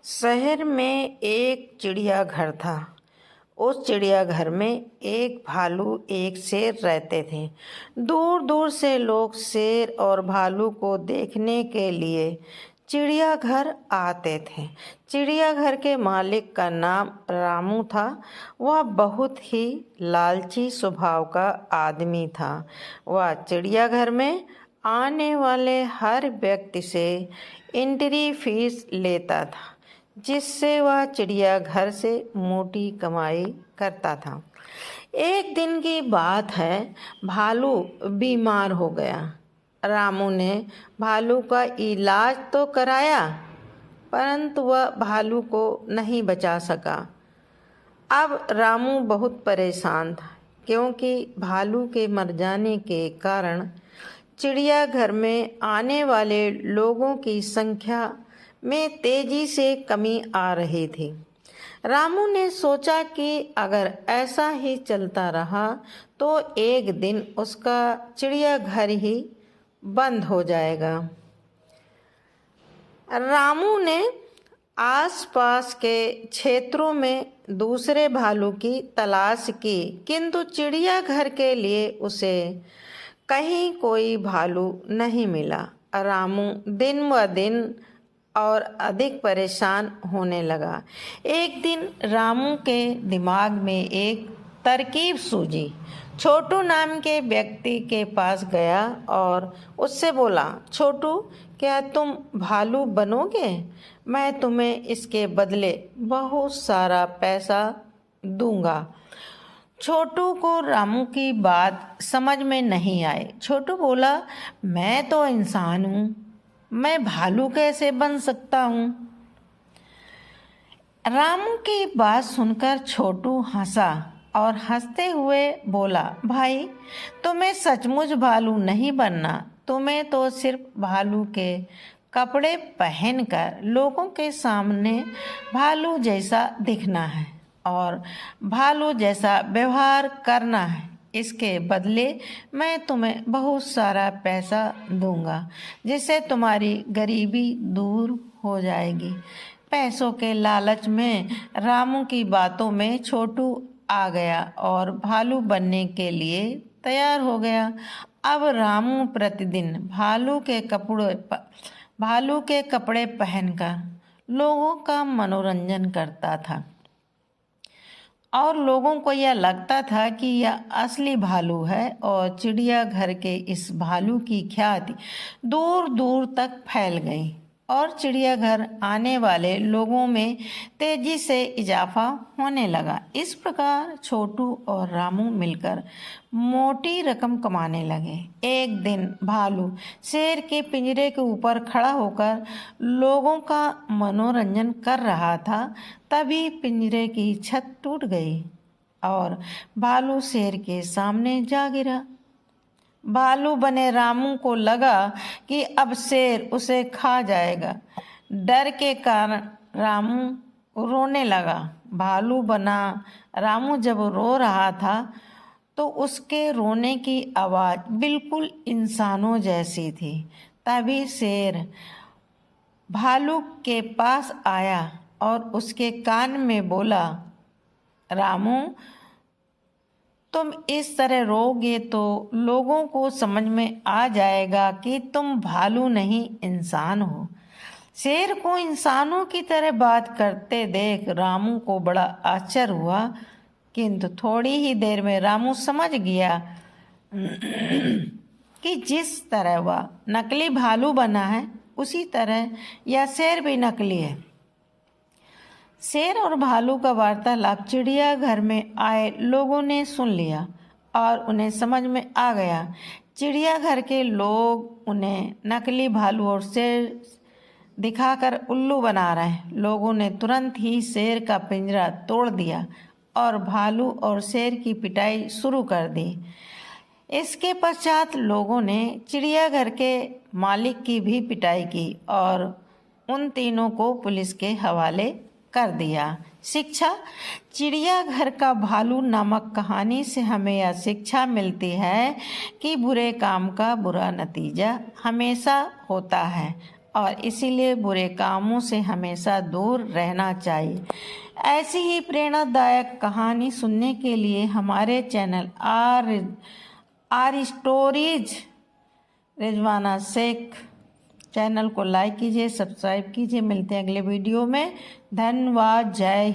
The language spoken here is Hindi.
शहर में एक चिड़ियाघर था। उस चिड़ियाघर में एक भालू एक शेर रहते थे। दूर दूर से लोग शेर और भालू को देखने के लिए चिड़ियाघर आते थे। चिड़ियाघर के मालिक का नाम रामू था। वह बहुत ही लालची स्वभाव का आदमी था। वह चिड़ियाघर में आने वाले हर व्यक्ति से एंट्री फीस लेता था, जिससे वह चिड़ियाघर से मोटी कमाई करता था। एक दिन की बात है, भालू बीमार हो गया। रामू ने भालू का इलाज तो कराया, परंतु वह भालू को नहीं बचा सका। अब रामू बहुत परेशान था, क्योंकि भालू के मर जाने के कारण चिड़ियाघर में आने वाले लोगों की संख्या में तेजी से कमी आ रही थी। रामू ने सोचा कि अगर ऐसा ही चलता रहा तो एक दिन उसका चिड़ियाघर ही बंद हो जाएगा। रामू ने आसपास के क्षेत्रों में दूसरे भालू की तलाश की, किंतु चिड़ियाघर के लिए उसे कहीं कोई भालू नहीं मिला। रामू दिन ब दिन और अधिक परेशान होने लगा। एक दिन रामू के दिमाग में एक तरकीब सूझी। छोटू नाम के व्यक्ति के पास गया और उससे बोला, छोटू, क्या तुम भालू बनोगे? मैं तुम्हें इसके बदले बहुत सारा पैसा दूंगा। छोटू को रामू की बात समझ में नहीं आई। छोटू बोला, मैं तो इंसान हूँ, मैं भालू कैसे बन सकता हूँ? रामू की बात सुनकर छोटू हंसा और हंसते हुए बोला, भाई, तुम्हें सचमुच भालू नहीं बनना। तुम्हें तो सिर्फ भालू के कपड़े पहनकर लोगों के सामने भालू जैसा दिखना है और भालू जैसा व्यवहार करना है। इसके बदले मैं तुम्हें बहुत सारा पैसा दूंगा, जिससे तुम्हारी गरीबी दूर हो जाएगी। पैसों के लालच में रामू की बातों में छोटू आ गया और भालू बनने के लिए तैयार हो गया। अब रामू प्रतिदिन भालू के कपड़े पहनकर लोगों का मनोरंजन करता था और लोगों को यह लगता था कि यह असली भालू है और चिड़ियाघर के इस भालू की ख्याति दूर दूर तक फैल गई और चिड़ियाघर आने वाले लोगों में तेजी से इजाफा होने लगा। इस प्रकार छोटू और रामू मिलकर मोटी रकम कमाने लगे। एक दिन भालू शेर के पिंजरे के ऊपर खड़ा होकर लोगों का मनोरंजन कर रहा था। तभी पिंजरे की छत टूट गई और भालू शेर के सामने जा गिरा। भालू बने रामू को लगा कि अब शेर उसे खा जाएगा। डर के कारण रामू रोने लगा। भालू बना रामू जब रो रहा था तो उसके रोने की आवाज़ बिल्कुल इंसानों जैसी थी। तभी शेर भालू के पास आया और उसके कान में बोला, रामू, तुम इस तरह रोगे तो लोगों को समझ में आ जाएगा कि तुम भालू नहीं इंसान हो। शेर को इंसानों की तरह बात करते देख रामू को बड़ा आश्चर्य हुआ, किंतु थोड़ी ही देर में रामू समझ गया कि जिस तरह वह नकली भालू बना है, उसी तरह यह शेर भी नकली है। शेर और भालू का वार्तालाप चिड़ियाघर में आए लोगों ने सुन लिया और उन्हें समझ में आ गया। चिड़ियाघर के लोग उन्हें नकली भालू और शेर दिखाकर उल्लू बना रहे हैं। लोगों ने तुरंत ही शेर का पिंजरा तोड़ दिया और भालू और शेर की पिटाई शुरू कर दी। इसके पश्चात लोगों ने चिड़ियाघर के मालिक की भी पिटाई की और उन तीनों को पुलिस के हवाले कर दिया। शिक्षा। चिड़ियाघर का भालू नामक कहानी से हमें यह शिक्षा मिलती है कि बुरे काम का बुरा नतीजा हमेशा होता है। और इसीलिए बुरे कामों से हमेशा दूर रहना चाहिए। ऐसी ही प्रेरणादायक कहानी सुनने के लिए हमारे channel our stories Rizwana Shaikh channel को लाइक कीजिए, सब्सक्राइब कीजिए। मिलते हैं अगले वीडियो में। धन्यवाद। जय